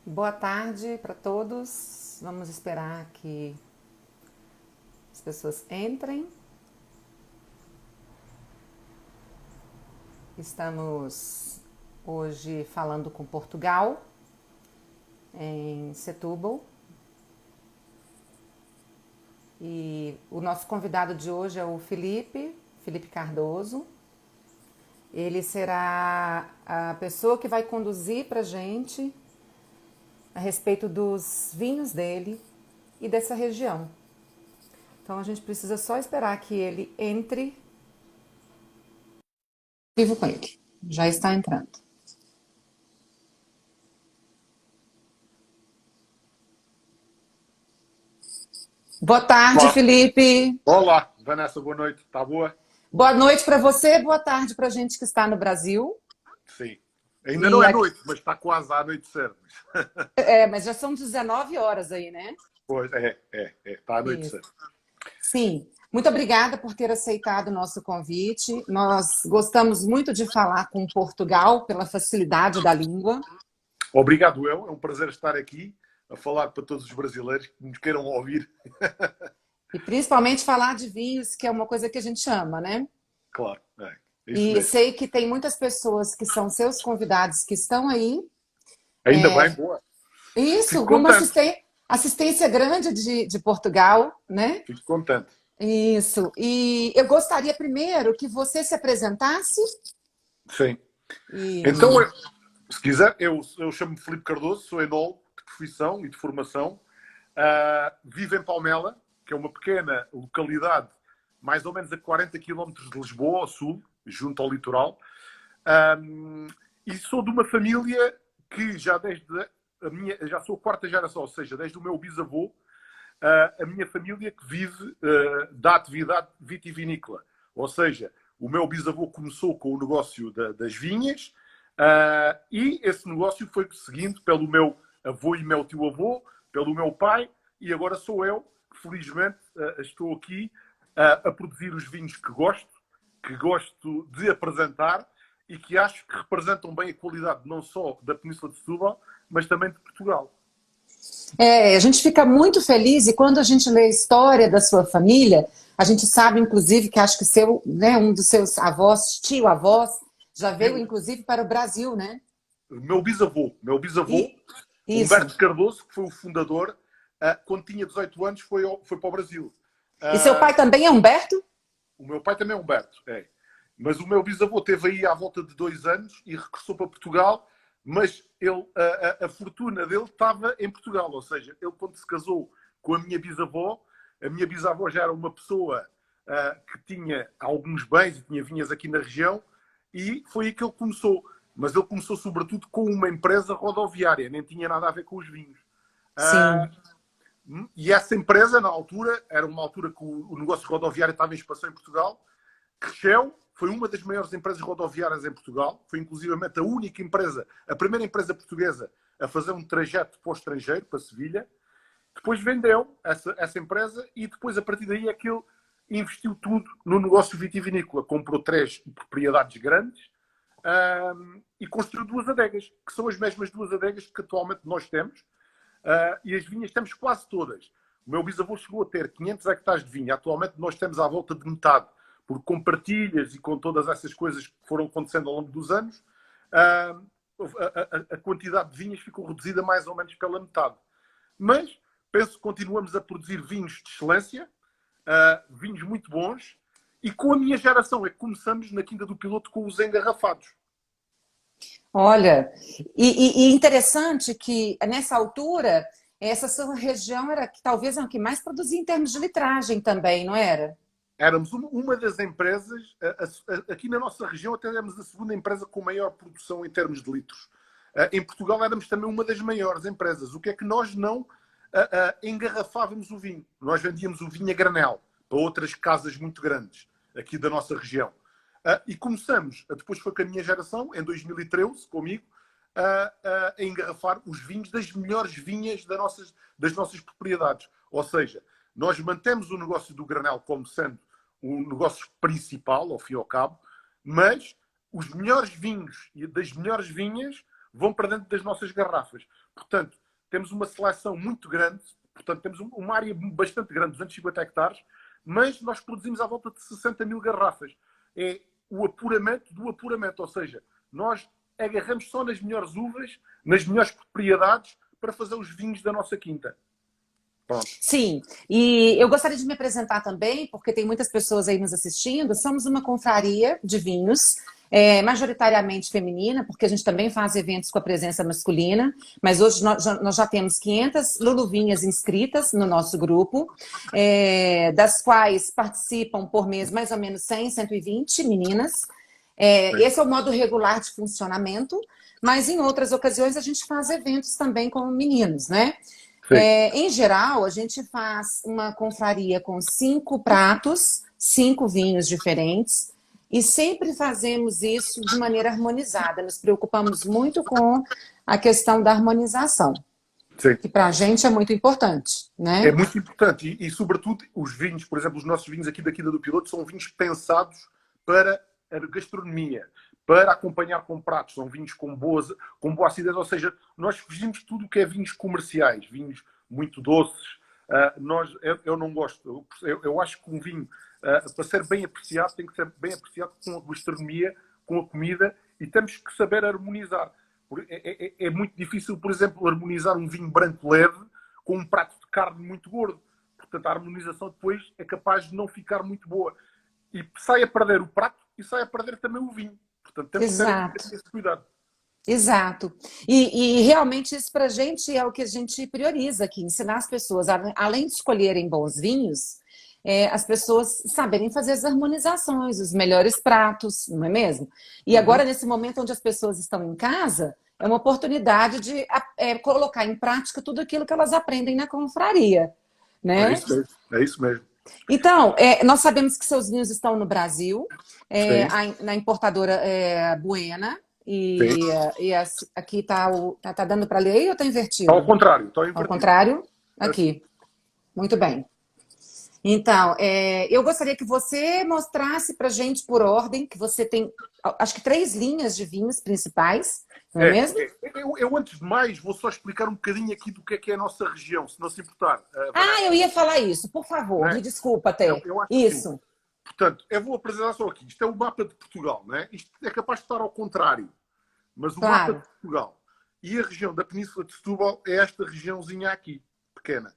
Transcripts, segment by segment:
Boa tarde para todos. Vamos esperar que as pessoas entrem. Estamos hoje falando com Portugal, em Setúbal. E o nosso convidado de hoje é o Felipe Cardoso. Ele será a pessoa que vai conduzir para a gente a respeito dos vinhos dele e dessa região. Então a gente precisa só esperar que ele entre. Vivo com ele. Já está entrando. Boa tarde, Olá, Felipe. olá, Vanessa, boa noite. Está boa? Boa noite para você, boa tarde para a gente que está no Brasil. Sim. Ainda não E é aqui, noite, mas está quase a anoitecer. mas já são 19 horas aí, né? Pois, está a Isso. anoitecer. Sim. Muito obrigada por ter aceitado o nosso convite. Nós gostamos muito de falar com Portugal pela facilidade da língua Obrigado, eu. É um prazer estar aqui a falar para todos os brasileiros que nos queiram ouvir. e principalmente falar de vinhos, que é uma coisa que a gente ama, né? Claro, é isso E mesmo. sei que tem muitas pessoas que são seus convidados que estão aí. Ainda bem, boa. Isso, Fico rumo à contente, assistência grande de Portugal, né? fico contente. Isso. E eu gostaria primeiro que você se apresentasse. Sim. Então, Isso. se quiser, eu chamo-me Filipe Cardoso, sou enólogo de profissão e de formação. Vivo em Palmela, que é uma pequena localidade, mais ou menos a 40 quilómetros de Lisboa, ao sul, junto ao litoral. Um, e sou de uma família que já desde já sou a quarta geração, ou seja, desde o meu bisavô, a minha família que vive da atividade vitivinícola. Ou seja, o meu bisavô começou com o negócio das vinhas e esse negócio foi seguindo pelo meu avô e meu tio-avô, pelo meu pai, e agora sou eu que felizmente estou aqui a produzir os vinhos que gosto de apresentar e que acho que representam bem a qualidade não só da Península de Setúbal, mas também de Portugal. A gente fica muito feliz e quando a gente lê a história da sua família, a gente sabe, inclusive, que acho que seu, né, um dos seus avós, tio-avós, já veio, Tio, inclusive, para o Brasil, né? meu bisavô, E isso. Humberto Cardoso, que foi o fundador, quando tinha 18 anos, foi para o Brasil. E seu Uh, pai também é Humberto? o meu pai também é Humberto, é. Mas o meu bisavô teve aí à volta de 2 anos e regressou para Portugal, mas ele, a fortuna dele estava em Portugal, ou seja, ele quando se casou com a minha bisavó já era uma pessoa que tinha alguns bens e tinha vinhas aqui na região e foi aí que ele começou. Mas ele começou sobretudo com uma empresa rodoviária, nem tinha nada a ver com os vinhos. Sim. E essa empresa, na altura, era uma altura que o negócio rodoviário estava em expansão em Portugal, cresceu, foi uma das maiores empresas rodoviárias em Portugal, foi inclusivamente a única empresa, a primeira empresa portuguesa a fazer um trajeto para o estrangeiro, para Sevilha. Depois vendeu essa empresa e depois, a partir daí, é que ele investiu tudo no negócio vitivinícola. Comprou 3 propriedades grandes e construiu 2 adegas, que são as mesmas 2 adegas que atualmente nós temos. E as vinhas temos quase todas. O meu bisavô chegou a ter 500 hectares de vinha. Atualmente nós temos à volta de metade, porque com partilhas e com todas essas coisas que foram acontecendo ao longo dos anos, a quantidade de vinhas ficou reduzida mais ou menos pela metade. Mas penso que continuamos a produzir vinhos de excelência, vinhos muito bons, e com a minha geração é que começamos na Quinta do Piloto com os engarrafados. Olha, e interessante que nessa altura, essa sua região era que talvez a que mais produzia em termos de litragem também, não era? Éramos uma das empresas, aqui na nossa região até éramos a segunda empresa com maior produção em termos de litros. Em Portugal éramos também uma das maiores empresas. O que é que nós não engarrafávamos o vinho? Nós vendíamos o vinho a granel para outras casas muito grandes aqui da nossa região. E começamos, depois foi com a minha geração, em 2013, comigo, a engarrafar os vinhos das melhores vinhas das nossas propriedades. Ou seja, nós mantemos o negócio do granel como sendo o negócio principal, ao fim e ao cabo, mas os melhores vinhos e das melhores vinhas vão para dentro das nossas garrafas. Portanto, temos uma seleção muito grande, portanto, temos uma área bastante grande, 250 hectares, mas nós produzimos à volta de 60 mil garrafas. É o apuramento do apuramento, ou seja, nós agarramos só nas melhores uvas, nas melhores propriedades, para fazer os vinhos da nossa quinta. Pronto. Sim, e eu gostaria de me apresentar também, porque tem muitas pessoas aí nos assistindo. Somos uma confraria de vinhos, majoritariamente feminina, porque a gente também faz eventos com a presença masculina, mas hoje nós já temos 500 luluvinhas inscritas no nosso grupo, das quais participam por mês mais ou menos 100, 120 meninas. Esse é o modo regular de funcionamento, mas em outras ocasiões a gente faz eventos também com meninos, né? Em geral, a gente faz uma confraria com 5 pratos, 5 vinhos diferentes, e sempre fazemos isso de maneira harmonizada. Nos preocupamos muito com a questão da harmonização, Sim. que para a gente é muito importante, né? É muito importante e, sobretudo, os vinhos, por exemplo, os nossos vinhos aqui da Quinta do Piloto são vinhos pensados para a gastronomia, para acompanhar com pratos. São vinhos com boa acidez, ou seja, nós fugimos de tudo o que é vinhos comerciais, vinhos muito doces. Eu não gosto. Eu acho que um vinho, para ser bem apreciado, tem que ser bem apreciado com a gastronomia, com a comida, e temos que saber harmonizar. É muito difícil, por exemplo, harmonizar um vinho branco leve com um prato de carne muito gordo. Portanto, a harmonização depois é capaz de não ficar muito boa. E sai a perder o prato e sai a perder também o vinho. Portanto, temos que ter esse cuidado. Exato. E realmente isso para a gente é o que a gente prioriza aqui, ensinar as pessoas, além de escolherem bons vinhos, as pessoas saberem fazer as harmonizações, os melhores pratos, não é mesmo? E agora, nesse momento onde as pessoas estão em casa, é uma oportunidade de colocar em prática tudo aquilo que elas aprendem na confraria, né? É isso mesmo. Então, nós sabemos que seus vinhos estão no Brasil, na importadora Buena, aqui tá dando para ler aí ou está invertido? Ao contrário, está invertido. Ao contrário? Aqui. Muito bem. Então, eu gostaria que você mostrasse para a gente por ordem, que você tem, acho que 3 linhas de vinhos principais, não é mesmo? Eu, antes de mais, vou só explicar um bocadinho aqui do que é a nossa região, se não se importar. Eu ia falar isso, por favor, me desculpa até. Eu acho isso. Sim. Portanto, eu vou apresentar só aqui. Isto é o mapa de Portugal, não é? Isto é capaz de estar ao contrário, mas o mapa de Portugal e a região da Península de Setúbal é esta regiãozinha aqui, pequena.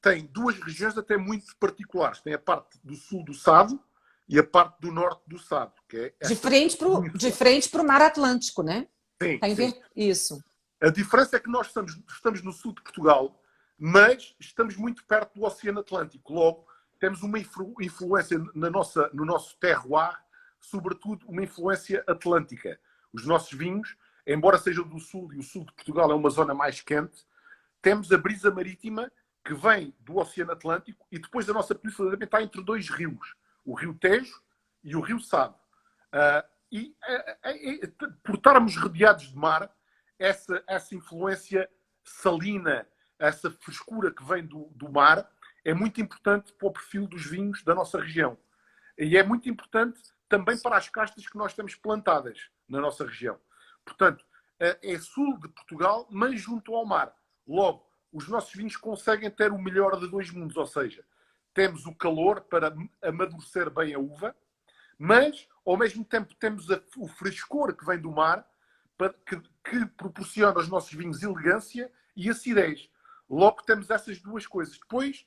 Tem 2 regiões até muito particulares. Tem a parte do sul do Sado e a parte do norte do Sado. Que é de frente para o Mar Atlântico, né? Sim, Isso. A diferença é que nós estamos no sul de Portugal, mas estamos muito perto do Oceano Atlântico. Logo, temos uma influência no nosso terroir, sobretudo uma influência atlântica. Os nossos vinhos, embora sejam do sul, e o sul de Portugal é uma zona mais quente, temos a brisa marítima que vem do Oceano Atlântico e depois a nossa península também está entre 2 rios, o Rio Tejo e o Rio Sado. Por estarmos rodeados de mar, essa influência salina, essa frescura que vem do mar, é muito importante para o perfil dos vinhos da nossa região. E é muito importante também para as castas que nós temos plantadas na nossa região. Portanto, é sul de Portugal, mas junto ao mar. Logo, os nossos vinhos conseguem ter o melhor de 2 mundos, ou seja, temos o calor para amadurecer bem a uva, mas, ao mesmo tempo, temos o frescor que vem do mar, que proporciona aos nossos vinhos elegância e acidez. Logo, temos essas 2 coisas. Depois,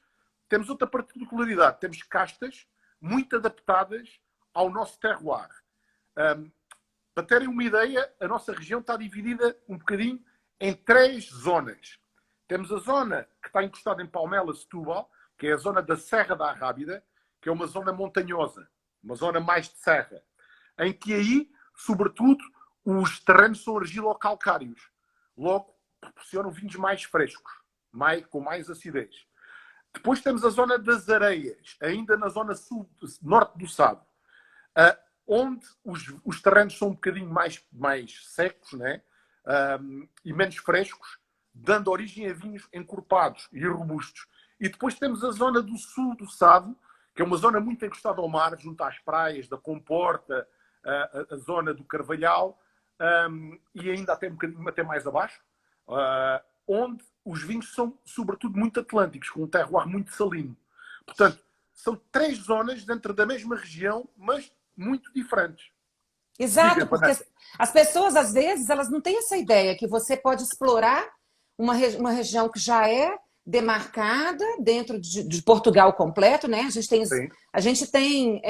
temos outra particularidade. Temos castas muito adaptadas ao nosso terroir. Para terem uma ideia, a nossa região está dividida um bocadinho em 3 zonas. Temos a zona que está encostada em Palmela, Setúbal, que é a zona da Serra da Arrábida, que é uma zona montanhosa, uma zona mais de serra, em que aí, sobretudo, os terrenos são argilocalcários. Logo, proporcionam vinhos mais frescos, com mais acidez. Depois temos a zona das Areias, ainda na zona norte do Sado, onde os terrenos são um bocadinho mais secos, né? E menos frescos, dando origem a vinhos encorpados e robustos. E depois temos a zona do sul do Sado, que é uma zona muito encostada ao mar, junto às praias da Comporta, a zona do Carvalhal, e ainda até um bocadinho até mais abaixo, onde os vinhos são, sobretudo, muito atlânticos, com um terroir muito salino. Portanto, são 3 zonas dentro da mesma região, mas muito diferentes. Exato, Diga, porque Vanessa. as pessoas, às vezes, elas não têm essa ideia que você pode explorar uma região que já é demarcada dentro de Portugal completo, né? Sim. A gente tem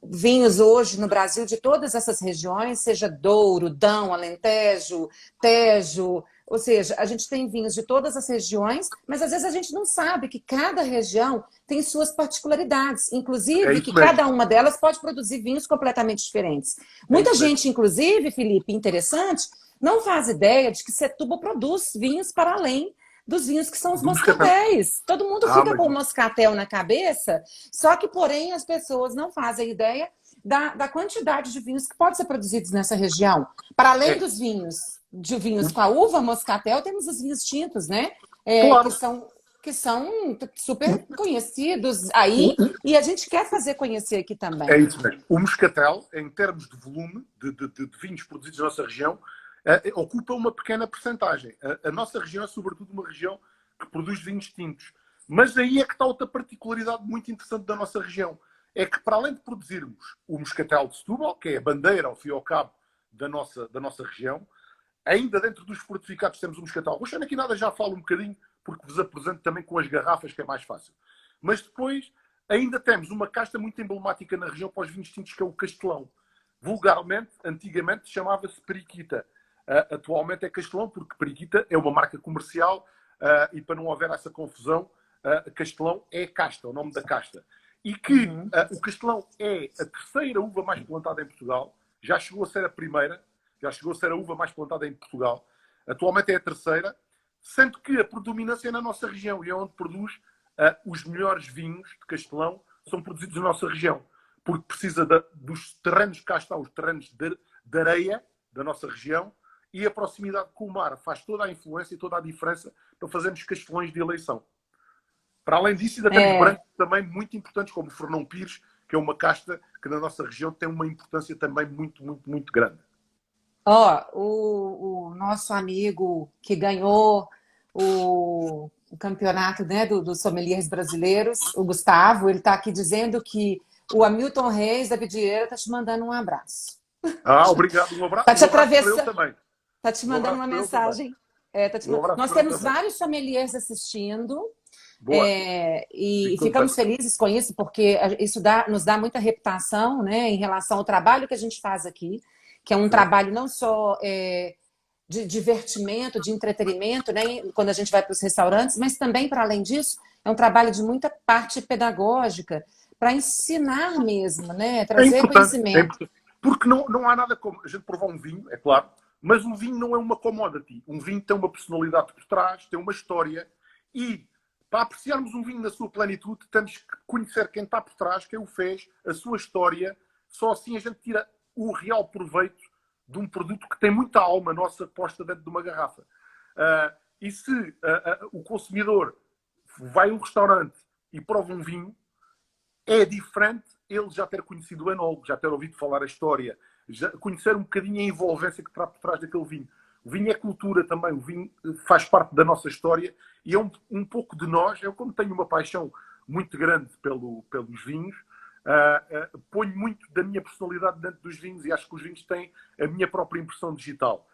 vinhos hoje no Brasil de todas essas regiões, seja Douro, Dão, Alentejo, Tejo, ou seja, a gente tem vinhos de todas as regiões, mas às vezes a gente não sabe que cada região tem suas particularidades, É inclusive que isso mesmo. cada uma delas pode produzir vinhos completamente diferentes. É Muita isso mesmo. gente, inclusive, Felipe, interessante, não faz ideia de que Setúbal produz vinhos para além dos vinhos que são os Do moscatel. moscatéis. Todo mundo fica Mas com o moscatel na cabeça, só que, porém, as pessoas não fazem ideia da quantidade de vinhos que podem ser produzidos nessa região. Para além é. dos de vinhos com a uva moscatel, temos os vinhos tintos, né? Claro. Que são super conhecidos aí, O- e a gente quer fazer conhecer aqui É também. isso mesmo. O moscatel, em termos de volume de vinhos produzidos na nossa região, ocupa uma pequena percentagem. A nossa região é, sobretudo, uma região que produz vinhos tintos. Mas aí é que está outra particularidade muito interessante da nossa região. É que, para além de produzirmos o moscatel de Setúbal, que é a bandeira, ao fim e ao cabo, da nossa região, ainda dentro dos fortificados temos o moscatel roxo. Aqui nada já falo um bocadinho, porque vos apresento também com as garrafas, que é mais fácil. Mas depois ainda temos uma casta muito emblemática na região para os vinhos tintos, que é o Castelão. Vulgarmente, antigamente, chamava-se Periquita. Atualmente é Castelão, porque Periquita é uma marca comercial e para não haver essa confusão, Castelão é casta, o nome da casta. E que o Castelão é a terceira uva mais plantada em Portugal, já chegou a ser a primeira, já chegou a ser a uva mais plantada em Portugal. Atualmente é a terceira, sendo que a predominância é na nossa região e é onde produz os melhores vinhos de Castelão são produzidos na nossa região, porque precisa dos terrenos que cá estão, os terrenos de areia da nossa região, e a proximidade com o mar faz toda a influência e toda a diferença para fazermos castelões de eleição. Para além disso, ainda temos brancos também muito importantes, como o Fernão Pires, que é uma casta que na nossa região tem uma importância também muito, muito, muito grande. Ó, o nosso amigo que ganhou o campeonato, né, dos sommeliers brasileiros, o Gustavo, ele está aqui dizendo que o Hamilton Reis da Vidieira está te mandando um abraço. Obrigado. Um Está te abraço para ele atravessando, também. está te mandando uma mensagem. Nós temos vários sommeliers assistindo. E ficamos felizes com isso, porque isso nos dá muita reputação, né, em relação ao trabalho que a gente faz aqui, que é um trabalho não só de divertimento, de entretenimento, né, quando a gente vai para os restaurantes, mas também, para além disso, é um trabalho de muita parte pedagógica, para ensinar mesmo, né, trazer conhecimento. Porque não há nada como a gente provar um vinho, é claro, mas um vinho não é uma commodity. Um vinho tem uma personalidade por trás, tem uma história, e para apreciarmos um vinho na sua plenitude, temos que conhecer quem está por trás, quem o fez, a sua história. Só assim a gente tira o real proveito de um produto que tem muita alma nossa posta dentro de uma garrafa. E se o consumidor vai a um restaurante e prova um vinho, é diferente ele já ter conhecido o enólogo, já ter ouvido falar a história, já conhecer um bocadinho a envolvência que está por trás daquele vinho. O vinho é cultura também, o vinho faz parte da nossa história e é um pouco de nós. Eu, como tenho uma paixão muito grande pelos vinhos, ponho muito da minha personalidade dentro dos vinhos e acho que os vinhos têm a minha própria impressão digital.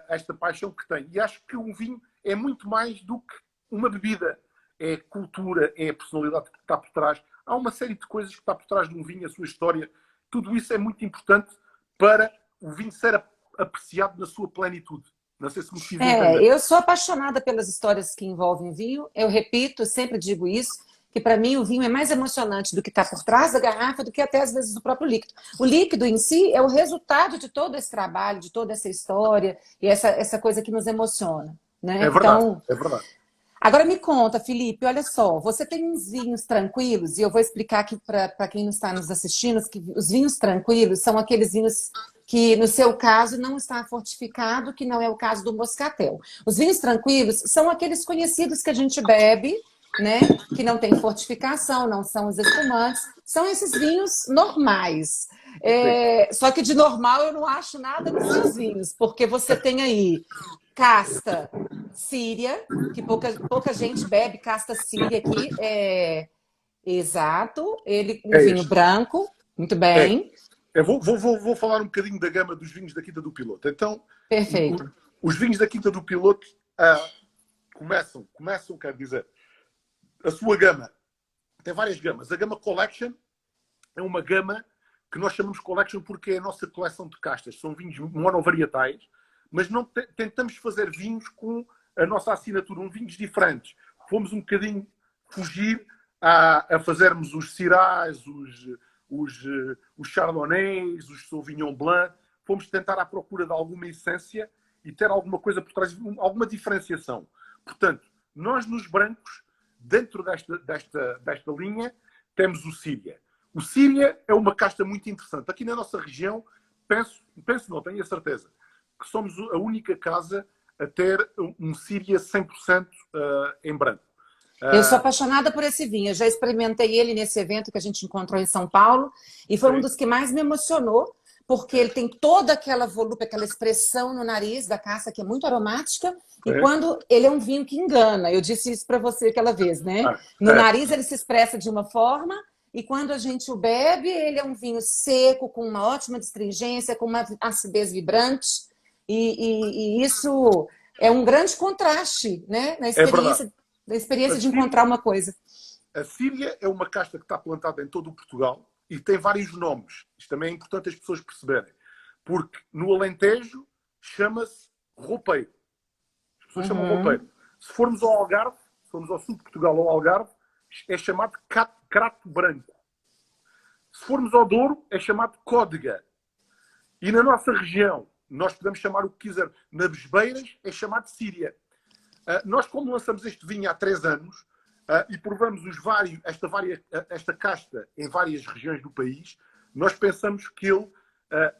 Esta paixão que tenho. E acho que um vinho é muito mais do que uma bebida. É cultura, é a personalidade que está por trás. Há uma série de coisas que está por trás de um vinho, a sua história. Tudo isso é muito importante para o vinho ser apreciado na sua plenitude. Não sei se me fiz entender. Eu sou apaixonada pelas histórias que envolvem vinho. Eu repito, sempre digo isso, que para mim o vinho é mais emocionante do que está por trás da garrafa, do que até às vezes o próprio líquido. O líquido em si é o resultado de todo esse trabalho, de toda essa história e essa coisa que nos emociona, né? É verdade, é verdade. Agora me conta, Felipe, olha só, você tem uns vinhos tranquilos, e eu vou explicar aqui para quem não está nos assistindo, que os vinhos tranquilos são aqueles vinhos que, no seu caso, não está fortificado, que não é o caso do moscatel. Os vinhos tranquilos são aqueles conhecidos que a gente bebe né? Que não tem fortificação, não são os espumantes, são esses vinhos normais. Sim. Só que de normal eu não acho nada nos seus vinhos, porque você tem aí casta síria, que pouca gente bebe casta síria aqui. Exato, um É vinho este. branco, muito É. bem, Eu vou falar um bocadinho da gama dos vinhos da Quinta do Piloto. Então, o- perfeito. o- os vinhos da Quinta do Piloto começam, quer dizer, a sua gama. Tem várias gamas. A gama Collection é uma gama que nós chamamos Collection porque é a nossa coleção de castas. São vinhos monovarietais, mas não tentamos fazer vinhos com a nossa assinatura, vinhos diferentes. Fomos um bocadinho fugir a fazermos os Syrahs, os Chardonnays, os Sauvignon Blanc. Fomos tentar à procura de alguma essência e ter alguma coisa por trás, alguma diferenciação. Portanto, nós nos brancos, dentro desta linha, temos o Síria. O Síria é uma casta muito interessante. Aqui na nossa região, penso não, tenho a certeza, que somos a única casa a ter um Síria 100% em branco. Eu sou apaixonada por esse vinho. Eu já experimentei ele nesse evento que a gente encontrou em São Paulo e foi um Sim, dos que mais me emocionou, porque ele tem toda aquela volúpia, aquela expressão no nariz da caça que é muito aromática. E é, quando ele é um vinho que engana, eu disse isso para você aquela vez, né? No é, nariz ele se expressa de uma forma e quando a gente o bebe, ele é um vinho seco, com uma ótima astringência, com uma acidez vibrante. E isso é um grande contraste, né? é verdade. Da A experiência de Síria, encontrar uma coisa. a Síria é uma casta que está plantada em todo o Portugal e tem vários nomes. Isto também é importante as pessoas perceberem. Porque no Alentejo chama-se roupeiro. As pessoas chamam Uhum. roupeiro. Se formos ao Algarve, se formos ao sul de Portugal, ao Algarve, é chamado crato branco. Se formos ao Douro, é chamado códega. E na nossa região, nós podemos chamar o que quiser. Nas beiras, é chamado Síria. Nós, como lançamos este vinho há 3 anos e provamos esta casta em várias regiões do país, nós pensamos que ele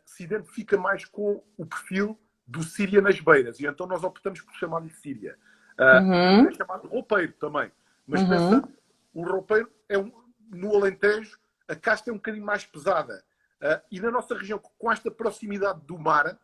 se identifica mais com o perfil do Síria nas beiras. E então nós optamos por chamar-lhe Síria. É Uhum. chamado roupeiro também. Mas pensando, Uhum. o roupeiro no Alentejo, a casta é um bocadinho mais pesada. E na nossa região, com esta proximidade do mar,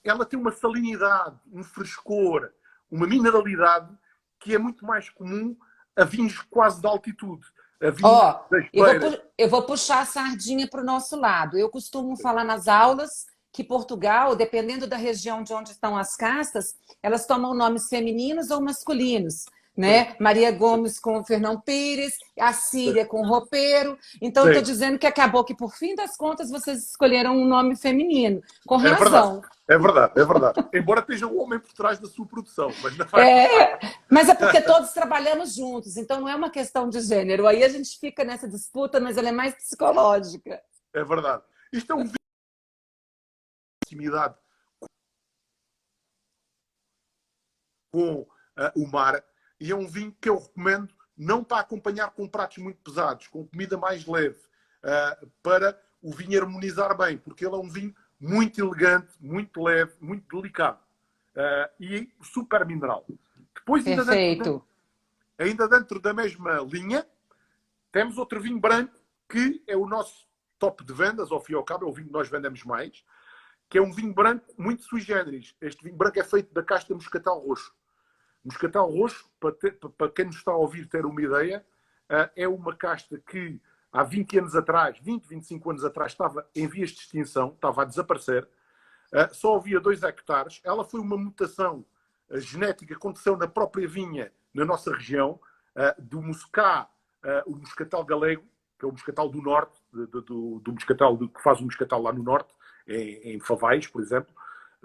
ela tem uma salinidade, um frescor, uma mineralidade que é muito mais comum a vinhos quase de altitude, a vinhos Ó, das beiras. eu vou puxar a sardinha para o nosso lado. Eu costumo falar nas aulas que Portugal, dependendo da região de onde estão as castas, elas tomam nomes femininos ou masculinos, Sim, né? Maria Gomes com Fernão Pires, a sim, Síria com Roupeiro. Então, estou sim. dizendo que acabou que, por fim das contas, vocês escolheram um nome feminino. Com É verdade. razão. É verdade, é verdade. Embora esteja um homem por trás da sua produção, mas não faz parte. É, mas é porque todos trabalhamos juntos, então não é uma questão de gênero. Aí a gente fica nessa disputa, mas ela é mais psicológica. É verdade. Isto é um vinho de proximidade com o mar e é um vinho que eu recomendo não para acompanhar com pratos muito pesados, com comida mais leve, para o vinho harmonizar bem, porque ele é um vinho muito elegante, muito leve, muito delicado e super mineral. Depois, Perfeito. ainda dentro da mesma linha, temos outro vinho branco que é o nosso top de vendas, ao fim e ao cabo, é o vinho que nós vendemos mais, que é um vinho branco muito sui generis. Este vinho branco é feito da casta moscatel roxo. Moscatel roxo, para quem nos está a ouvir ter uma ideia, é uma casta que há 20 anos atrás, 20, 25 anos atrás, estava em vias de extinção, estava a desaparecer. Só havia 2 hectares. Ela foi uma mutação genética que aconteceu na própria vinha, na nossa região, do Moscá, o moscatel galego, que é o moscatel do norte, do moscatel que faz o moscatel lá no norte, em Favais, por exemplo,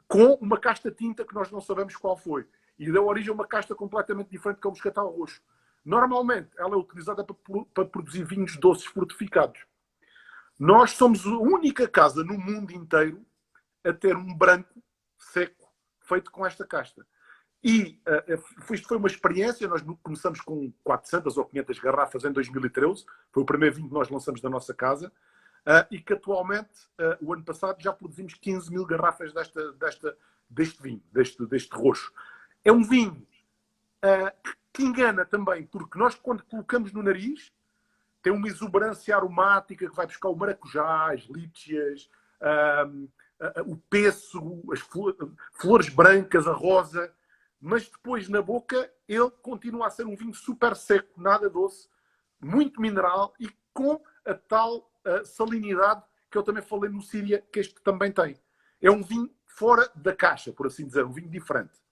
com uma casta tinta que nós não sabemos qual foi. E deu origem a uma casta completamente diferente, que é o moscatel roxo. Normalmente, ela é utilizada para produzir vinhos doces fortificados. Nós somos a única casa no mundo inteiro a ter um branco seco feito com esta casta. E isto foi uma experiência, nós começamos com 400 ou 500 garrafas em 2013, foi o primeiro vinho que nós lançamos da nossa casa, e que atualmente, o ano passado, já produzimos 15 mil garrafas deste vinho, deste roxo. É um vinho que engana também, porque nós, quando colocamos no nariz, tem uma exuberância aromática que vai buscar o maracujá, as líchias, o pêssego, as flores brancas, a rosa, mas depois na boca ele continua a ser um vinho super seco, nada doce, muito mineral e com a tal salinidade que eu também falei no Síria, que este também tem. É um vinho fora da caixa, por assim dizer, um vinho diferente.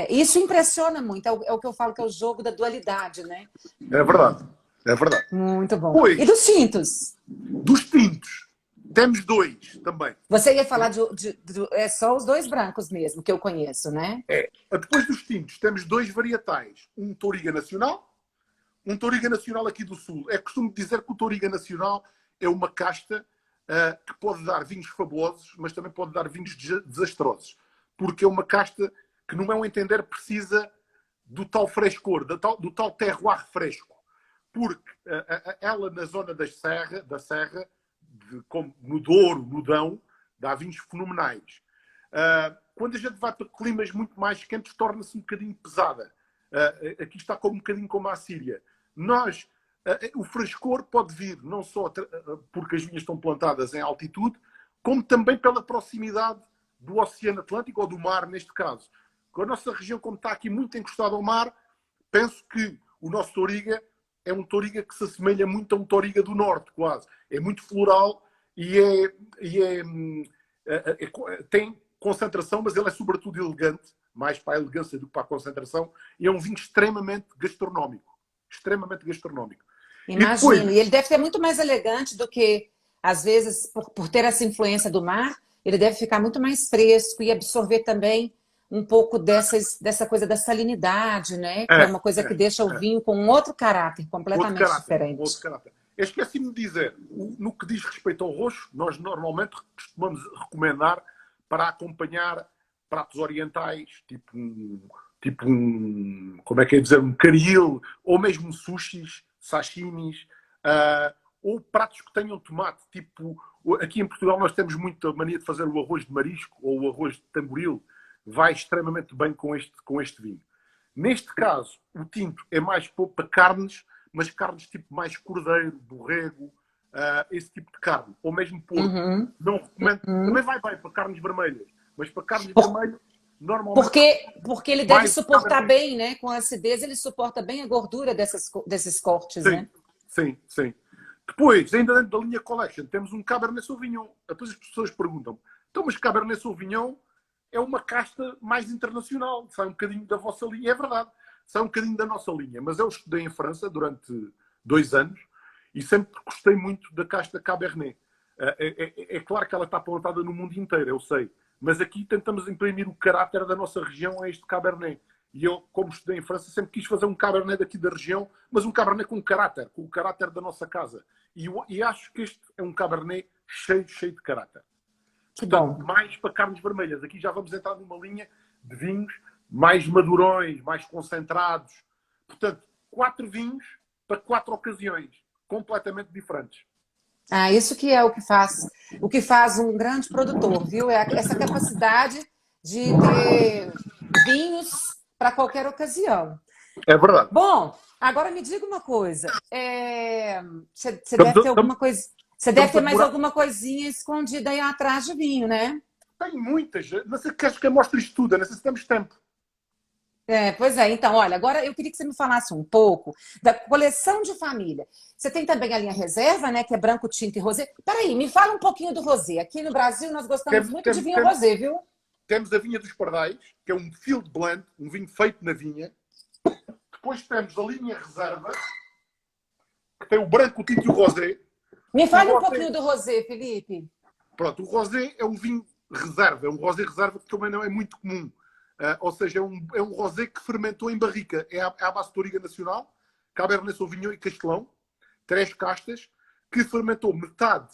Isso impressiona muito, é o que eu falo que é o jogo da dualidade, né? É verdade, é verdade. Muito bom. Pois, E dos tintos? dos tintos, temos dois também. Você ia falar é só os dois brancos mesmo, que eu conheço, né? Depois dos tintos, temos dois varietais. Um Touriga Nacional, um Touriga Nacional aqui do Sul. É costume dizer que o Touriga Nacional é uma casta que pode dar vinhos fabulosos, mas também pode dar vinhos desastrosos. Porque é uma casta que, no meu entender, precisa do tal frescor, do tal terroir fresco. Porque ela, na zona da serra, como no Douro, no Dão, dá vinhos fenomenais. Quando a gente vai para climas muito mais quentes, torna-se um bocadinho pesada. Aqui está como um bocadinho como a Síria. O frescor pode vir não só porque as vinhas estão plantadas em altitude, como também pela proximidade do Oceano Atlântico ou do mar, neste caso. Com a nossa região, como está aqui muito encostada ao mar, penso que o nosso Touriga é um Touriga que se assemelha muito a um Touriga do Norte, quase. É muito floral e tem concentração, mas ele é sobretudo elegante, mais para a elegância do que para a concentração, e é um vinho extremamente gastronómico. Extremamente gastronómico. Imagino. E ele deve ser muito mais elegante do que, às vezes, por ter essa influência do mar, ele deve ficar muito mais fresco e absorver também um pouco dessa coisa da salinidade, né? Que é uma coisa que deixa o vinho com um outro caráter, completamente diferente. Outro caráter. Eu esqueci-me de dizer, no que diz respeito ao roxo, nós normalmente costumamos recomendar para acompanhar pratos orientais, tipo como é que é dizer, um caril, ou mesmo sushis, sashimis, ou pratos que tenham tomate, tipo, aqui em Portugal nós temos muita mania de fazer o arroz de marisco ou o arroz de tamboril, vai extremamente bem com este vinho. Neste caso, o tinto é mais para carnes, mas carnes tipo mais cordeiro, borrego, esse tipo de carne, ou mesmo porco. Não recomendo. Também vai bem para carnes vermelhas, mas para carnes vermelhas, normalmente... Porque ele deve suportar bem, né? Com a acidez, ele suporta bem a gordura desses cortes, sim, né? Sim. Depois, ainda dentro da linha Collection, temos um Cabernet Sauvignon. Depois as pessoas perguntam, então, mas Cabernet Sauvignon é uma casta mais internacional, sai um bocadinho da vossa linha. É verdade, sai um bocadinho da nossa linha. Mas eu estudei em França durante 2 anos e sempre gostei muito da casta Cabernet. É claro que ela está plantada no mundo inteiro, eu sei. Mas aqui tentamos imprimir o caráter da nossa região a este Cabernet. E eu, como estudei em França, sempre quis fazer um Cabernet daqui da região, mas um Cabernet com o caráter da nossa casa. E acho que este é um Cabernet cheio de caráter. Portanto, mais para carnes vermelhas. Aqui já vamos entrar numa linha de vinhos mais madurões, mais concentrados. Portanto, 4 vinhos para 4 ocasiões, completamente diferentes. Isso que é o que faz um grande produtor, viu? É essa capacidade de ter vinhos para qualquer ocasião. É verdade. Bom, agora me diga uma coisa. Você deve ter alguma coisa. Você deve ter mais alguma coisinha escondida aí atrás de vinho, né? Tem muitas. Não sei, queres que eu mostre isto tudo? Necessitamos tempo. Pois é. Então, olha, agora eu queria que você me falasse um pouco da coleção de família. Você tem também a linha reserva, né? Que é branco, tinto e rosé. Peraí, me fala um pouquinho do rosé. Aqui no Brasil nós gostamos muito de vinho rosé, viu? Temos a vinha dos Pardais, que é um field blend, um vinho feito na vinha. Depois temos a linha reserva, que tem o branco, o tinto e o rosé. Me fale um pouquinho do rosé, Felipe. Pronto, o rosé é um vinho reserva, é um rosé reserva que também não é muito comum. Ou seja, é um rosé que fermentou em barrica. É à base de Touriga Nacional, Cabernet Sauvignon e Castelão, 3 castas, que fermentou metade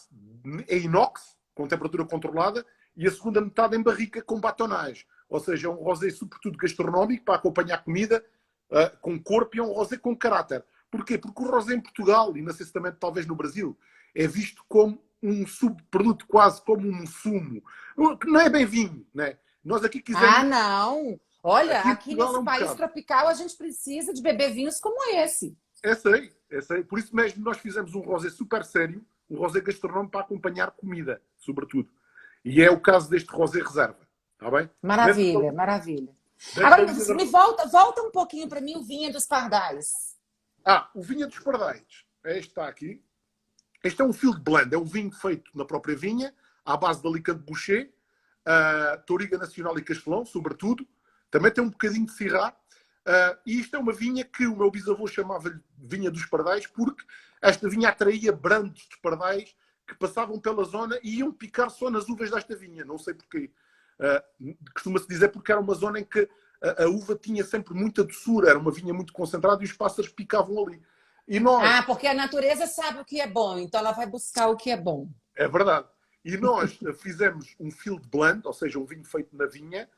em inox, com temperatura controlada, e a segunda metade em barrica com batonage. Ou seja, é um rosé sobretudo gastronómico, para acompanhar comida, com corpo, e é um rosé com caráter. Porquê? Porque o rosé em Portugal, e não sei se também talvez no Brasil, é visto como um subproduto, quase como um sumo. Que não é bem vinho, né? Nós aqui quisemos... não! Olha, Aqui em aqui Portugal é nesse um país bocado. tropical a gente precisa de beber vinhos como esse. Essa aí. Por isso mesmo nós fizemos um rosé super sério, um rosé gastronómico para acompanhar comida, sobretudo. E é o caso deste rosé reserva. Está bem? Maravilha, maravilha. Dentro da Agora, linha da... me volta um pouquinho para mim o vinho dos pardais. O vinho dos pardais. Este está aqui. Este é um field blend. É um vinho feito na própria vinha, à base de Alicante Boucher, Touriga Nacional e Castelão, sobretudo. Também tem um bocadinho de Syrah. E isto é uma vinha que o meu bisavô chamava-lhe vinha dos pardais, porque esta vinha atraía brandos de pardais que passavam pela zona e iam picar só nas uvas desta vinha. Não sei porquê. Costuma-se dizer porque era uma zona em que a uva tinha sempre muita doçura, era uma vinha muito concentrada e os pássaros picavam ali. E nós... Porque a natureza sabe o que é bom, então ela vai buscar o que é bom. É verdade. E nós fizemos um field blend, ou seja, um vinho feito na vinha,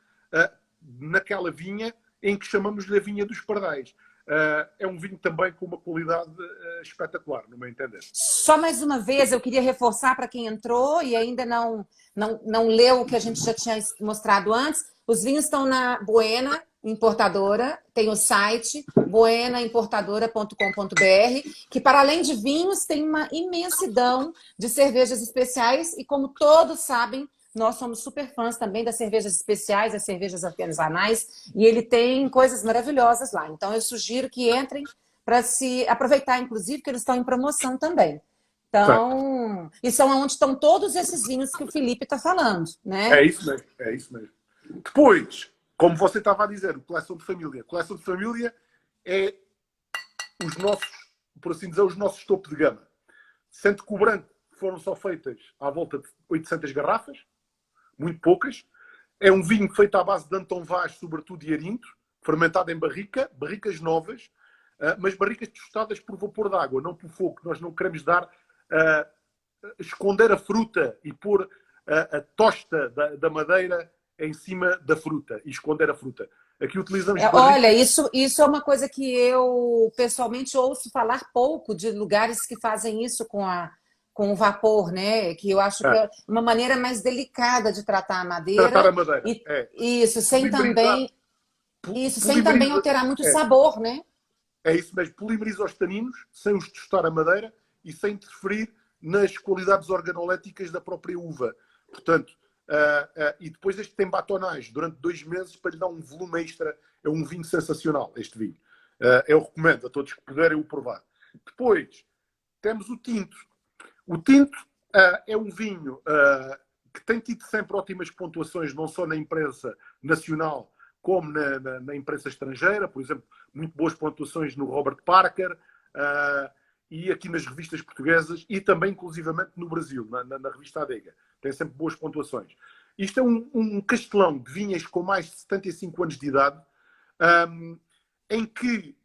naquela vinha em que chamamos-lhe a vinha dos pardais. É um vinho também com uma qualidade espetacular, no meu entender. Só mais uma vez, eu queria reforçar para quem entrou e ainda não leu o que a gente já tinha mostrado antes. Os vinhos estão na Buena Importadora, tem o site buenaimportadora.com.br, que para além de vinhos tem uma imensidão de cervejas especiais e como todos sabem, nós somos super fãs também das cervejas especiais, das cervejas artesanais, e ele tem coisas maravilhosas lá. Então eu sugiro que entrem para se aproveitar, inclusive, que eles estão em promoção também. Então, e são onde estão todos esses vinhos que o Felipe está falando, né? É isso mesmo, é isso mesmo. Depois, como você estava a dizer, coleção de família. Coleção de família é os nossos, por assim dizer, os nossos topo de gama. Sendo que o branco foram só feitas à volta de 800 garrafas, muito poucas. É um vinho feito à base de Anton Vaz, sobretudo de Arinto, fermentado em barricas novas, mas barricas tostadas por vapor d'água, não por fogo. Nós não queremos dar, esconder a fruta e pôr a tosta da madeira em cima da fruta e esconder a fruta. Aqui utilizamos barricas... Olha, isso é uma coisa que eu pessoalmente ouço falar pouco de lugares que fazem isso com o vapor, né? Que eu acho que é uma maneira mais delicada de tratar a madeira. Tratar a madeira. Isso, sem também alterar muito o sabor, né? É isso mesmo. Polimeriza os taninos, sem os tostar a madeira e sem interferir nas qualidades organoléticas da própria uva. Portanto, e depois este tem batonagem durante 2 meses para lhe dar um volume extra. É um vinho sensacional, este vinho. Eu recomendo a todos que puderem o provar. Depois, temos o tinto. O tinto é um vinho que tem tido sempre ótimas pontuações, não só na imprensa nacional, como na imprensa estrangeira. Por exemplo, muito boas pontuações no Robert Parker e aqui nas revistas portuguesas e também, inclusivamente, no Brasil, na revista Adega. Tem sempre boas pontuações. Isto é um castelão de vinhas com mais de 75 anos de idade, em que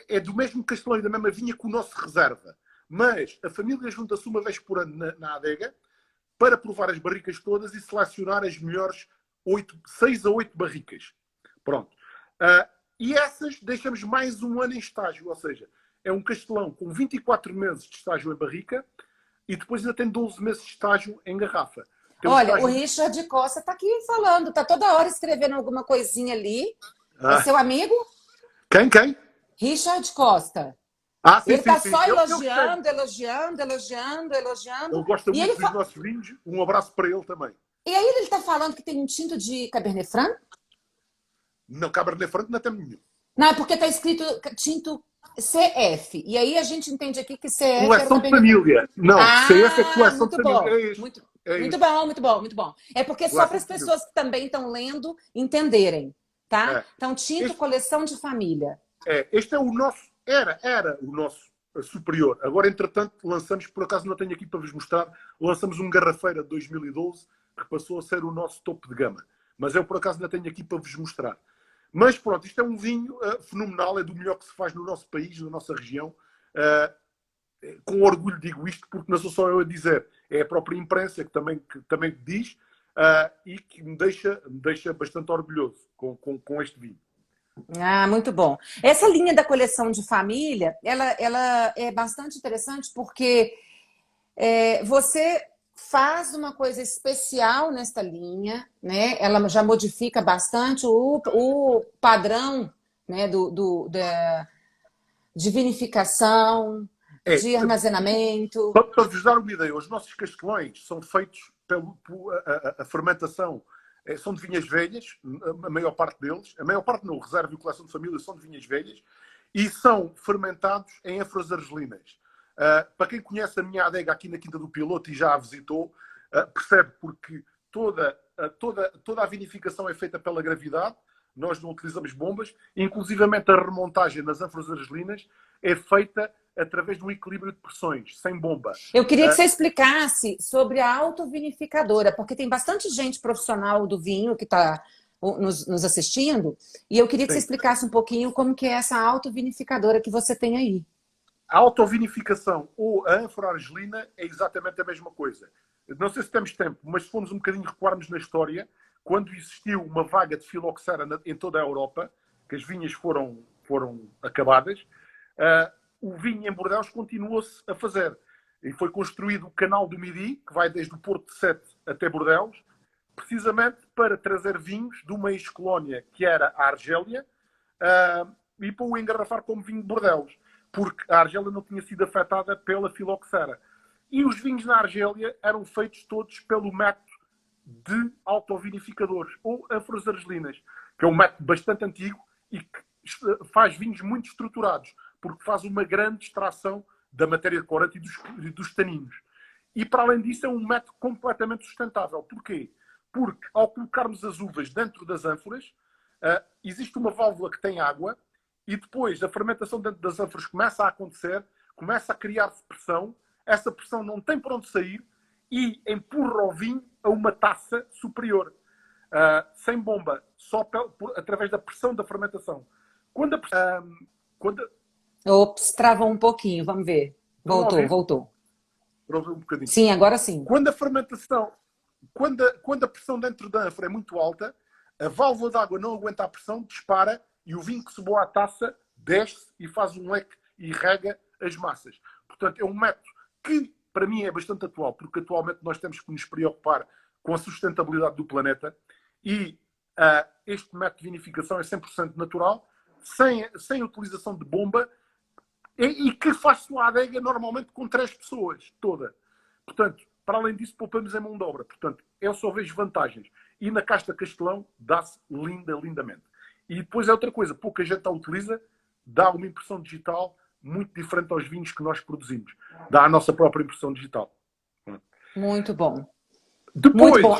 é do mesmo castelão e da mesma vinha que o nosso reserva. Mas a família junta-se uma vez por ano na adega para provar as barricas todas e selecionar as melhores 6 a 8 barricas. Pronto. E essas deixamos mais um ano em estágio, ou seja, é um castelão com 24 meses de estágio em barrica e depois ainda tem 12 meses de estágio em garrafa. Olha, o Richard Costa está aqui falando, está toda hora escrevendo alguma coisinha ali. É seu amigo? Quem? Richard Costa. Sim, ele está sim. só elogiando. Ele gosta muito dos nossos vinhos. Um abraço para ele também. E aí ele está falando que tem um tinto de Cabernet Franc? Não, Cabernet Franc não tem nenhum. Não, é porque está escrito tinto CF. E aí a gente entende aqui que CF coleção de família. Não, CF é coleção de família. Muito bom. É porque só para as pessoas que também estão lendo entenderem, tá? Então, tinto, coleção de família. Este é o nosso... Era o nosso superior. Agora, entretanto, lançamos, por acaso não tenho aqui para vos mostrar, lançamos um Garrafeira de 2012 que passou a ser o nosso topo de gama. Mas eu, por acaso, não tenho aqui para vos mostrar. Mas pronto, isto é um vinho fenomenal, é do melhor que se faz no nosso país, na nossa região. Com orgulho digo isto, porque não sou só eu a dizer, é a própria imprensa que também diz e que me deixa bastante orgulhoso com este vinho. Muito bom. Essa linha da coleção de família, ela é bastante interessante porque você faz uma coisa especial nesta linha, né? Ela já modifica bastante o padrão, né, de vinificação, É, de armazenamento. para vos dar uma ideia, os nossos castelões são feitos a fermentação. São de vinhas velhas, a maior parte deles. A maior parte não, reserva e coleção de família são de vinhas velhas. E são fermentados em ânforas argelinas. Para quem conhece a minha adega aqui na Quinta do Piloto e já a visitou, percebe porque toda a vinificação é feita pela gravidade. Nós não utilizamos bombas. Inclusivamente a remontagem nas ânforas argelinas é feita através de um equilíbrio de pressões, sem bomba. Eu queria que você explicasse sobre a autovinificadora, porque tem bastante gente profissional do vinho que está nos assistindo, e eu queria que você explicasse um pouquinho como que é essa autovinificadora que você tem aí. A autovinificação ou a ânfora argelina é exatamente a mesma coisa. Não sei se temos tempo, mas se formos um bocadinho recuarmos na história, quando existiu uma vaga de filoxera em toda a Europa, que as vinhas foram acabadas, o vinho em Bordeaux continuou-se a fazer. E foi construído o canal do Midi, que vai desde o Porto de Sete até Bordeaux, precisamente para trazer vinhos de uma ex-colónia, que era a Argélia, e para o engarrafar como vinho de Bordeaux, porque a Argélia não tinha sido afetada pela filoxera. E os vinhos na Argélia eram feitos todos pelo método de autovinificadores, ou ânforas argelinas, que é um método bastante antigo e que faz vinhos muito estruturados, porque faz uma grande extração da matéria de corante e dos taninos. E, para além disso, é um método completamente sustentável. Porquê? Porque, ao colocarmos as uvas dentro das ânforas, existe uma válvula que tem água e depois a fermentação dentro das ânforas começa a acontecer, começa a criar-se pressão, essa pressão não tem para onde sair e empurra o vinho a uma taça superior, sem bomba, só através da pressão da fermentação. Ops, travou um pouquinho, vamos ver. Voltou. Um bocadinho. Sim, agora sim. Quando a fermentação, quando a pressão dentro da ânfora é muito alta, a válvula de água não aguenta a pressão, dispara e o vinho que subiu à taça desce e faz um leque e rega as massas. Portanto, é um método que, para mim, é bastante atual, porque atualmente nós temos que nos preocupar com a sustentabilidade do planeta e este método de vinificação é 100% natural, sem utilização de bomba e que faz-se uma adega normalmente com 3 pessoas, toda. Portanto, para além disso, poupamos em mão de obra. Portanto, eu só vejo vantagens. E na Casta Castelão dá-se lindamente. E depois é outra coisa, pouca gente a utiliza, dá uma impressão digital muito diferente aos vinhos que nós produzimos. Dá a nossa própria impressão digital. Muito bom. Depois, muito bom.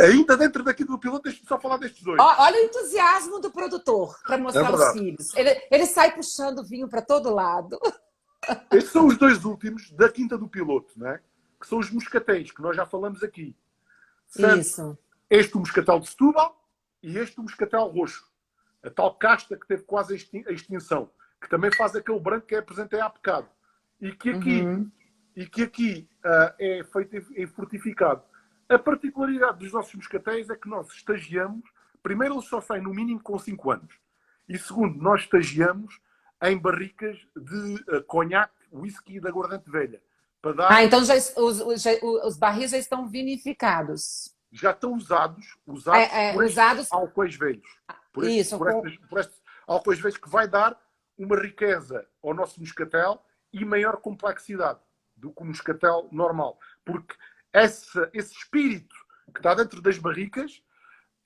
Ainda dentro daqui do piloto, deixa-me só falar destes dois. Olha o entusiasmo do produtor para mostrar os filhos. Ele sai puxando vinho para todo lado. Estes são os dois últimos da Quinta do Piloto, não é? Que são os moscatéis, que nós já falamos aqui. Isso. Este o moscatel de Setúbal e este o moscatel roxo. A tal casta que teve quase a extinção. Que também faz aquele branco que apresentei há bocado. E que aqui é feito em fortificado. A particularidade dos nossos moscatéis é que nós estagiamos. Primeiro, eles só saem no mínimo com 5 anos. E segundo, nós estagiamos em barricas de conhaque, whisky da aguardente velha. Para dar... então os barris já estão vinificados. Já estão usados por álcoois velhos. Por estes álcoois velhos que vai dar uma riqueza ao nosso moscatel e maior complexidade do que o moscatel normal. Porque esse espírito que está dentro das barricas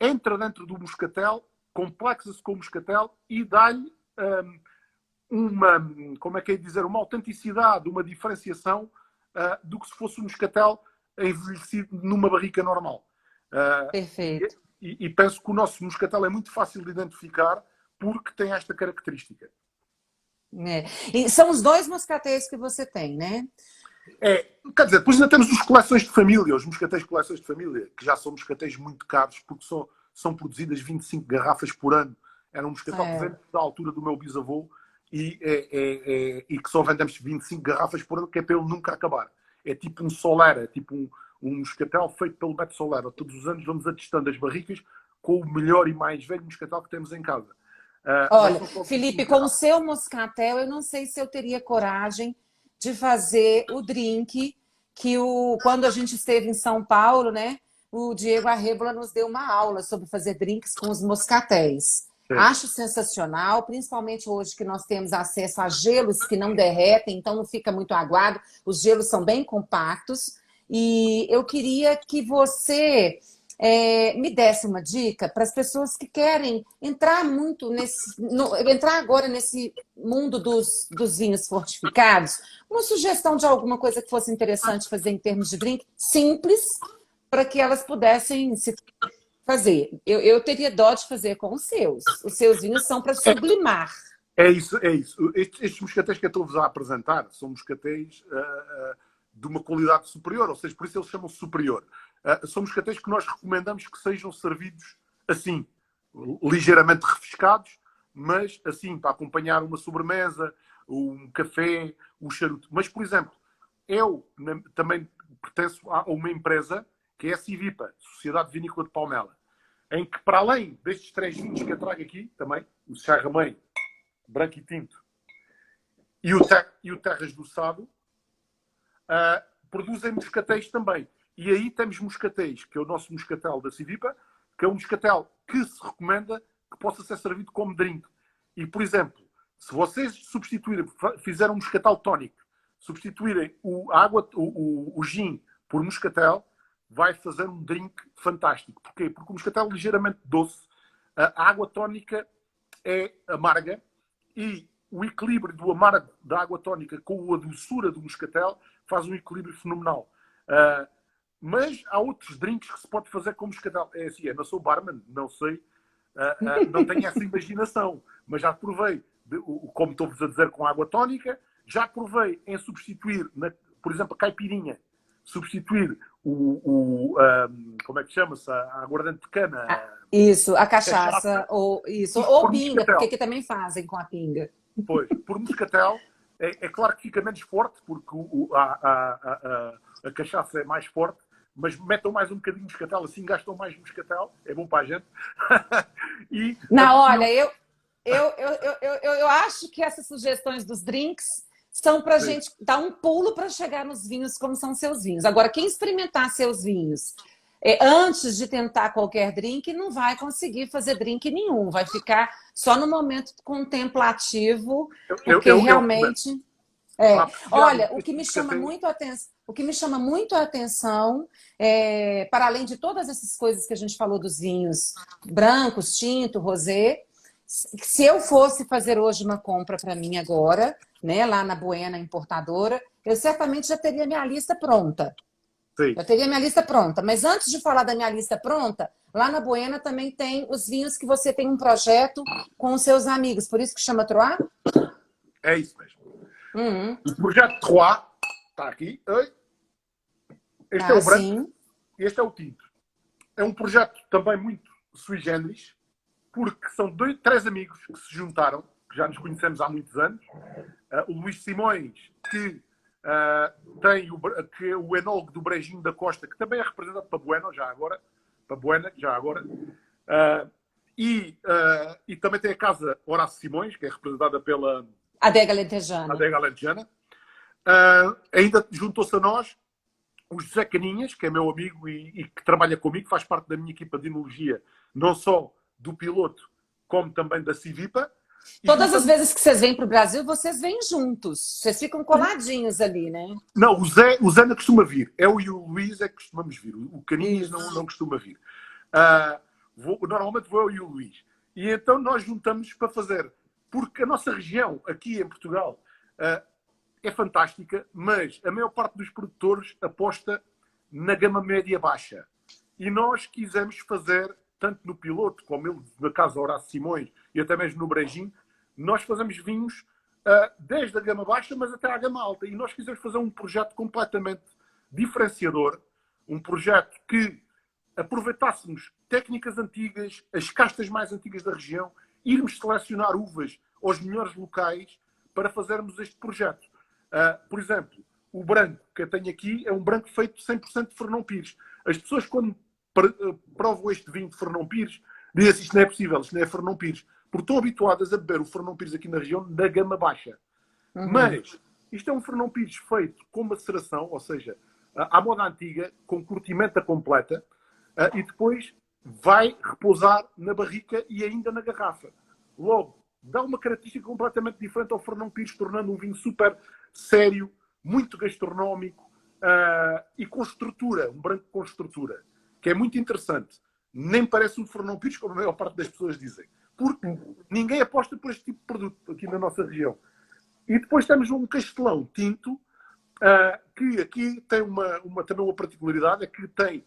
entra dentro do moscatel, complexa-se com o moscatel e dá-lhe uma autenticidade, uma diferenciação do que se fosse um moscatel envelhecido numa barrica normal. Perfeito. E penso que o nosso moscatel é muito fácil de identificar porque tem esta característica. E são os 2 moscatéis que você tem, né? Quer dizer, depois ainda temos os coleções de família, os moscatéis de coleções de família, que já são moscatéis muito caros porque são produzidas 25 garrafas por ano. Era um moscatel que vem da altura do meu bisavô e que só vendemos 25 garrafas por ano, que é para ele nunca acabar. É tipo um Solera, é tipo um moscatel feito pelo Beto Solera. Todos os anos vamos atestando as barricas com o melhor e mais velho moscatel que temos em casa. Olha, Felipe, com o seu moscatel, eu não sei se eu teria coragem de fazer o drink quando a gente esteve em São Paulo, né, o Diego Arrebola nos deu uma aula sobre fazer drinks com os moscatéis. Sim. Acho sensacional, principalmente hoje que nós temos acesso a gelos que não derretem, então não fica muito aguado, os gelos são bem compactos. E eu queria que você me desse uma dica para as pessoas que querem entrar muito entrar agora nesse mundo dos vinhos fortificados. Uma sugestão de alguma coisa que fosse interessante fazer em termos de drink, simples, para que elas pudessem se fazer. Eu teria dó de fazer com os seus. Os seus vinhos são para sublimar. É isso, é isso. Estes moscatéis que eu estou-vos a apresentar são moscatéis de uma qualidade superior, ou seja, por isso eles chamam superior. São moscatéis que nós recomendamos que sejam servidos assim, ligeiramente refrescados, mas assim, para acompanhar uma sobremesa, um café, um charuto. Mas, por exemplo, eu também pertenço a uma empresa que é a Civipa, Sociedade Vinícola de Palmela, em que, para além destes 3 vinhos que eu trago aqui, também, o Charramei, branco e tinto, e o Terras do Sado, produzem moscatéis também. E aí temos moscatéis, que é o nosso moscatel da Civipa, que é um moscatel que se recomenda que possa ser servido como drink. E, por exemplo, se vocês substituírem, fizeram um moscatel tónico, substituírem o gin por moscatel, vai fazer um drink fantástico. Porquê? Porque o moscatel é ligeiramente doce, a água tónica é amarga e o equilíbrio do amargo da água tónica com a doçura do moscatel faz um equilíbrio fenomenal. Mas há outros drinks que se pode fazer com moscatel. É assim, eu não sou barman, não sei, não tenho essa imaginação, mas já provei, como estou-vos a dizer, com água tónica, já provei em substituir, por exemplo, a caipirinha, substituir como é que chama-se? A aguardente de cana. Isso, a cachaça, ou pinga, moscatel. porque aqui também fazem com a pinga. Pois, por moscatel, é claro que fica menos forte, porque a cachaça é mais forte, mas metam mais um bocadinho de moscatel, assim gastam mais moscatel, é bom para a gente. Olha, eu acho que essas sugestões dos drinks são para a gente dar um pulo para chegar nos vinhos como são seus vinhos. Agora, quem experimentar seus vinhos antes de tentar qualquer drink, não vai conseguir fazer drink nenhum. Vai ficar só no momento contemplativo, porque realmente... Olha, o que me chama muito a atenção, para além de todas essas coisas que a gente falou dos vinhos brancos, tinto, rosé, se eu fosse fazer hoje uma compra para mim agora, né, lá na Buena Importadora, eu certamente já teria minha lista pronta. Sim. Eu teria minha lista pronta. Mas antes de falar da minha lista pronta, lá na Buena também tem os vinhos que você tem um projeto com os seus amigos. Por isso que chama Trois? É isso mesmo. O projeto Trois está aqui. Este é o branco. Sim. E este é o tinto. É um projeto também muito sui generis, porque são 3 amigos que se juntaram, que já nos conhecemos há muitos anos. O Luís Simões, que tem que é o enólogo do Brejinho da Costa, que também é representado para Buena, já agora. E também tem a Casa Horácio Simões, que é representada pela Adega Alentejana. Ainda juntou-se a nós o José Caninhas, que é meu amigo e que trabalha comigo, faz parte da minha equipa de enologia, não só do piloto, como também da Civipa. Todas as vezes que vocês vêm para o Brasil, vocês vêm juntos. Vocês ficam coladinhos ali, né? Não, o Zé não costuma vir. Eu e o Luís é que costumamos vir. O Caninhas não costuma vir. Normalmente vou eu e o Luís. E então nós juntamos para fazer. Porque a nossa região, aqui em Portugal, é fantástica, mas a maior parte dos produtores aposta na gama média-baixa. E nós quisemos fazer, tanto no piloto, como ele, na Casa Horácio Simões, e até mesmo no Brejinho, nós fazemos vinhos desde a gama baixa, mas até à gama alta. E nós quisemos fazer um projeto completamente diferenciador, um projeto que aproveitássemos técnicas antigas, as castas mais antigas da região, irmos selecionar uvas aos melhores locais para fazermos este projeto. Por exemplo, o branco que eu tenho aqui é um branco feito 100% de Fernão Pires. As pessoas, quando provam este vinho de Fernão Pires, dizem assim, isto não é possível, isto não é Fernão Pires. Porque estão habituadas a beber o Fernão Pires aqui na região da gama baixa. Mas isto é um Fernão Pires feito com maceração, ou seja, à moda antiga, com curtimenta completa, e depois vai repousar na barrica e ainda na garrafa. Logo, dá uma característica completamente diferente ao Fernão Pires, tornando um vinho super sério, muito gastronómico e com estrutura, um branco com estrutura, que é muito interessante. Nem parece um Fernão Pires, como a maior parte das pessoas dizem. Porque ninguém aposta por este tipo de produto aqui na nossa região. E depois temos um Castelão tinto, que aqui tem também uma particularidade, é que tem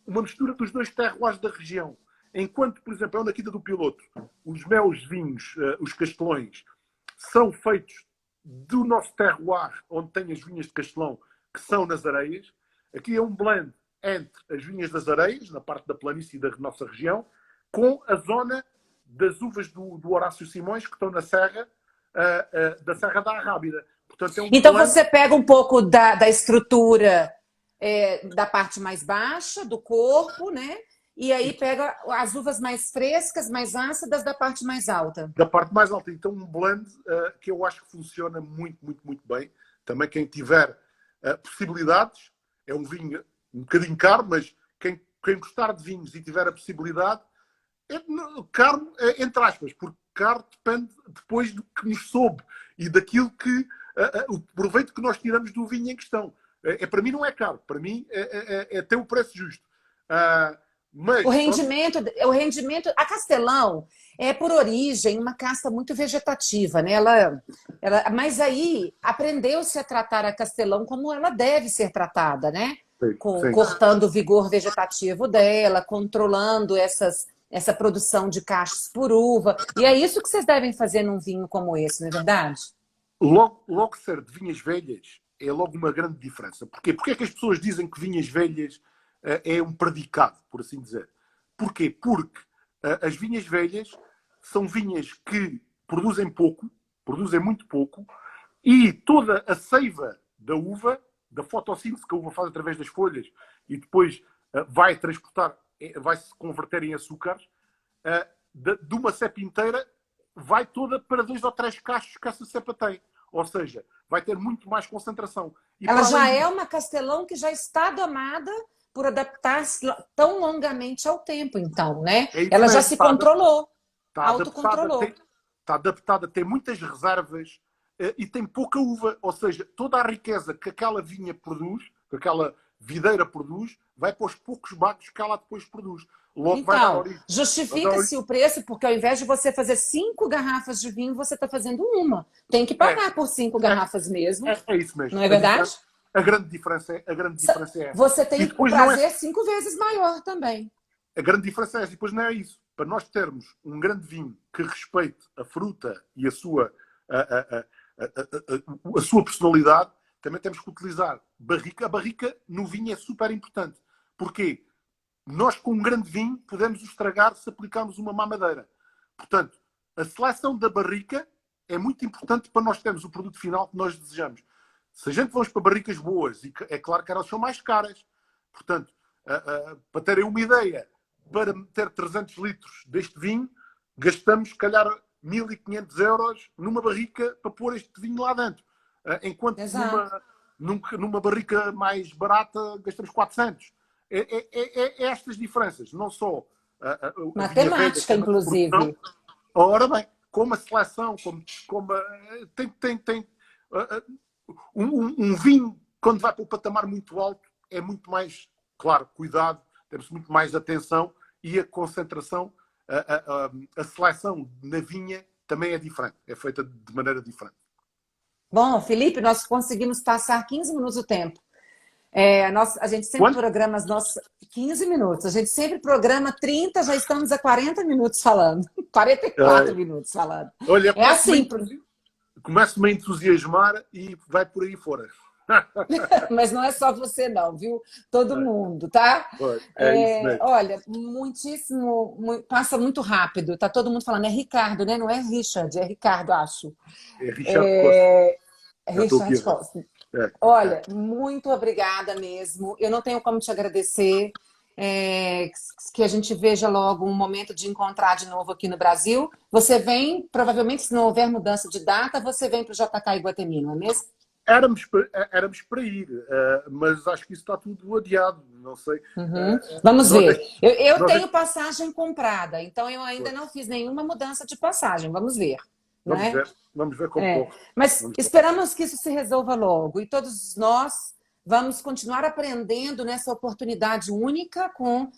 uma mistura dos dois terroirs da região. Enquanto, por exemplo, eu na Quinta do Piloto, os meus vinhos, os castelões, são feitos do nosso terroir, onde tem as vinhas de Castelão, que são nas areias. Aqui é um blend entre as vinhas das areias, na parte da planície da nossa região, com a zona das uvas do Horácio Simões, que estão na serra, da Serra da Arrábida. Portanto, então você pega um pouco da estrutura da parte mais baixa do corpo, né? E aí pega as uvas mais frescas, mais ácidas da parte mais alta. Da parte mais alta. Então um blend que eu acho que funciona muito, muito, muito bem. Também quem tiver possibilidades, é um vinho um bocadinho caro, mas quem gostar de vinhos e tiver a possibilidade, caro, entre aspas, porque caro depende depois do que nos soube e daquilo que o proveito que nós tiramos do vinho em questão. Para mim não é caro, para mim é ter o preço justo. Mas, o rendimento, a Castelão é por origem uma casta muito vegetativa, né? Mas aí aprendeu-se a tratar a Castelão como ela deve ser tratada, né? sim. Cortando o vigor vegetativo dela, controlando essa produção de cachos por uva. E é isso que vocês devem fazer num vinho como esse, não é verdade? Logo ser de vinhas velhas é logo uma grande diferença. Porquê? Porque é que as pessoas dizem que vinhas velhas é um predicado, por assim dizer? Porquê? Porque as vinhas velhas são vinhas que produzem pouco, produzem muito pouco, e toda a seiva da uva, da fotossíntese que a uva faz através das folhas, e depois vai transportar, vai se converter em açúcares, de uma cepa inteira vai toda para 2 ou 3 cachos que essa cepa tem. Ou seja, vai ter muito mais concentração. E ela já é uma Castelão que já está domada por adaptar-se tão longamente ao tempo, então, né? Ela já se controlou, autocontrolou. Está adaptada, tem muitas reservas e tem pouca uva. Ou seja, toda a riqueza que aquela vinha produz, que aquela videira produz, vai para os poucos bagos que ela depois produz. Logo então, vai dar origem. Justifica-se o preço, porque ao invés de você fazer 5 garrafas de vinho, você está fazendo uma. Tem que pagar por 5 garrafas mesmo. É isso mesmo. Não é verdade? A grande diferença é essa. Você tem o prazer 5 vezes maior também. A grande diferença é essa. E depois não é isso. Para nós termos um grande vinho que respeite a fruta e a sua personalidade, também temos que utilizar barrica. A barrica no vinho é super importante. Porquê? Nós, com um grande vinho, podemos o estragar se aplicarmos uma má madeira. Portanto, a seleção da barrica é muito importante para nós termos o produto final que nós desejamos. Se a gente vamos para barricas boas, e é claro que elas são mais caras. Portanto, para terem uma ideia, para meter 300 litros deste vinho, gastamos, se calhar, 1.500 euros numa barrica para pôr este vinho lá dentro. Enquanto numa barrica mais barata, gastamos 400. É estas diferenças, não só matemática, inclusive. Ora bem, como a seleção, tem um vinho, quando vai para o patamar muito alto, é muito mais, claro, cuidado, temos muito mais atenção e a concentração, a seleção na vinha também é diferente, é feita de maneira diferente. Bom, Felipe, nós conseguimos passar 15 minutos do tempo. A gente sempre programa as nossas 15 minutos. A gente sempre programa 30, já estamos a 40 minutos falando. 44 minutos falando. Olha, é assim. Começo-me a entusiasmar e vai por aí fora. Mas não é só você não, viu? Todo mundo, tá? É isso mesmo. Olha, passa muito rápido. Tá todo mundo falando, é Ricardo, né? Não é Richard, é Ricardo, acho. É Richard Costa. Richard Costa. Olha, muito obrigada mesmo. Eu não tenho como te agradecer. Que a gente veja logo um momento de encontrar de novo aqui no Brasil. Você vem, provavelmente, se não houver mudança de data, você vem para o JK Iguatemi, não é mesmo? éramos para ir, mas acho que isso está tudo adiado, não sei. Vamos ver. Eu nós tenho passagem comprada, então eu ainda não fiz nenhuma mudança de passagem. Vamos ver. Vamos ver como corre. Mas esperamos que isso se resolva logo. E todos nós vamos continuar aprendendo nessa oportunidade única com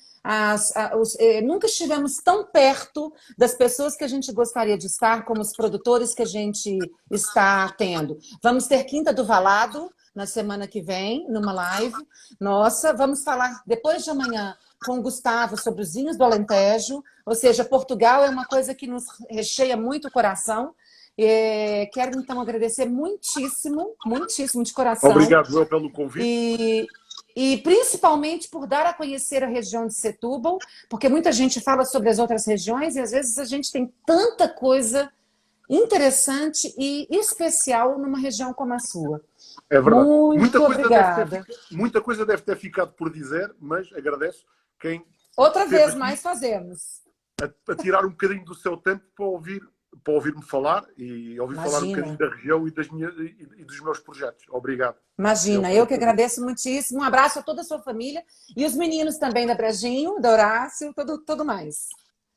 nunca estivemos tão perto das pessoas que a gente gostaria de estar, como os produtores que a gente está tendo. Vamos ter Quinta do Valado na semana que vem, numa live nossa. Vamos falar depois de amanhã com o Gustavo sobre os vinhos do Alentejo. Ou seja, Portugal é uma coisa que nos recheia muito o coração. Quero, então, agradecer muitíssimo, muitíssimo de coração. Obrigado pelo convite. E principalmente por dar a conhecer a região de Setúbal, porque muita gente fala sobre as outras regiões e às vezes a gente tem tanta coisa interessante e especial numa região como a sua. É verdade. Muito obrigada. Muita coisa deve ter ficado por dizer, mas agradeço quem... Outra vez mais fazemos. A tirar um bocadinho do seu tempo para ouvir-me falar e ouvir falar um bocadinho da região e dos meus projetos. Obrigado. Imagina, eu que agradeço muitíssimo. Um abraço a toda a sua família e os meninos também da Brejinho, da Horácio, tudo mais.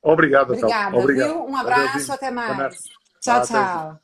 Obrigado. Obrigada, então. Obrigado. Viu? Um abraço, até mais. Tchau. Tchau.